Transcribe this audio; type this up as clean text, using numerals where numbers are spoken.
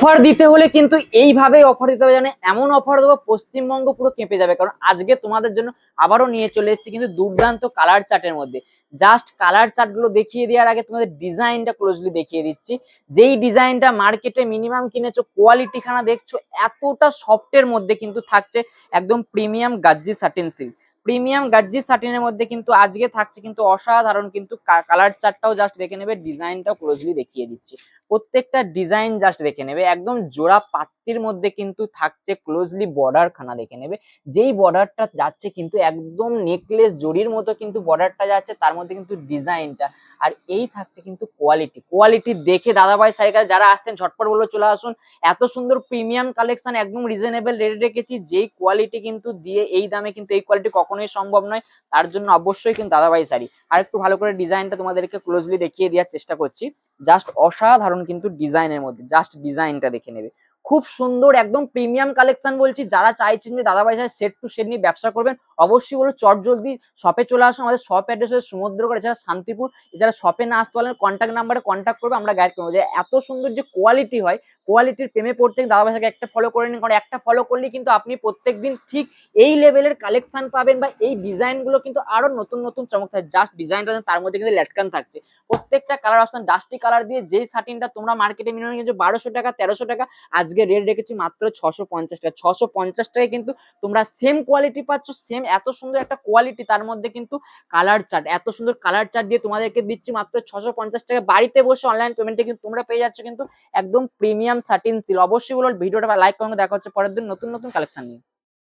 Offer দিতে হলে কিন্তু এইভাবেই অফার দিতে হবে, জানে এমন অফার দেবো পশ্চিমবঙ্গ পুরো কেঁপে যাবে। কারণ আজকে তোমাদের জন্য আবারও নিয়ে চলে এসেছি কিন্তু দুর্দান্ত কালার চার্টের মধ্যে। জাস্ট কালার চার্ট গুলো দেখিয়ে দেওয়ার আগে তোমাদের ডিজাইনটা ক্লোজলি দেখিয়ে দিচ্ছি। যেই ডিজাইনটা মার্কেটে মিনিমাম কিনেছো, কোয়ালিটি খানা দেখছো, এতটা সফটের মধ্যে কিন্তু থাকছে একদম প্রিমিয়াম গাজ্জি সাটিন সিল্ক। প্রিমিয়াম গাজ্জি সাটিনের মধ্যে কিন্তু আজকে থাকছে কিন্তু অসাধারণ কিন্তু কালার চার্টটাও জাস্ট দেখে নেবে, ডিজাইনটাও ক্লোজলি দেখিয়ে দিচ্ছি। প্রত্যেকটা ডিজাইন জাস্ট দেখে নেবে, একদম জোড়া পাত্তির মধ্যে কিন্তু থাকছে ক্লোজলি বর্ডার খানা দেখে নেবে। যেই বর্ডারটা যাচ্ছে কিন্তু একদম নেকলেস জড়ির মতো কিন্তু বর্ডারটা যাচ্ছে, তার মধ্যে কিন্তু ডিজাইনটা। আর এই থাকছে কিন্তু কোয়ালিটি দেখে দাদাভাই সাইকেল যারা আসতেন ঝটপট বলে চলে আসুন। এত সুন্দর প্রিমিয়াম কালেকশন একদম রিজনেবল রেটে রেখেছি, যেই কোয়ালিটি কিন্তু দিয়ে এই দামে কিন্তু এই কোয়ালিটি কখনোই সম্ভব নয়। তার জন্য অবশ্যই কিন্তু দাদাভাই শাড়ি। আর একটু ভালো করে ডিজাইনটা তোমাদেরকে ক্লোজলি দেখিয়ে দেওয়ার চেষ্টা করছি। জাস্ট অসাধারণ কিন্তু ডিজাইনের মধ্যে, জাস্ট ডিজাইনটা দেখে নেবে, খুব সুন্দর একদম প্রিমিয়াম কালেকশন বলছি। যারা চাইছেন যে দাদাভাই সাহেব সেট টু সেট নিয়ে ব্যবসা করবেন, অবশ্যই বলো চট জলদি শপে চলে আসুন। আমাদের শপ অ্যাড্রেস হচ্ছে সমুদ্রগড়, এছাড়া শান্তিপুর। এছাড়া শপে না আসতে পারলে কন্ট্যাক্ট নাম্বারে কন্ট্যাক্ট করবে, আমরা গাইড করবো। যে এত সুন্দর যে কোয়ালিটি হয়, কোয়ালিটির প্রেমে পড়তে দাদাভাই সাহেবকে একটা ফলো করে নিন। কারণ একটা ফলো করলে কিন্তু আপনি প্রত্যেকদিন ঠিক এই লেভেলের কালেকশন পাবেন, বা এই ডিজাইন গুলো কিন্তু আরো নতুন নতুন চমক থাকে। জাস্ট ডিজাইনটা তার মধ্যে কিন্তু ল্যাটকান থাকছে। প্রত্যেকটা কালার অপশন ডাস্টি কালার দিয়ে, যেই শাটিনটা তোমরা মার্কেটে মিনিমাম কিন্তু 1200 টাকা 1300 টাকা, আজকে রেট রেখেছি মাত্র 650 টাকা। 650 টাকায় কিন্তু তোমরা সেম কোয়ালিটি পাচ্ছ, সেম এত সুন্দর একটা কোয়ালিটি, তার মধ্যে কিন্তু কালার চার্ট, এত সুন্দর কালার চার্ট দিয়ে তোমাদেরকে দিচ্ছি মাত্র 650 টাকা। বাড়িতে বসে অনলাইন পেমেন্টে কিন্তু তোমরা পেয়ে যাচ্ছ কিন্তু একদম প্রিমিয়াম শাটিন সিল। অবশ্যই বলো ভিডিওটা লাইক করুন। দেখা হচ্ছে পরের দিন নতুন নতুন কালেকশন নিয়ে।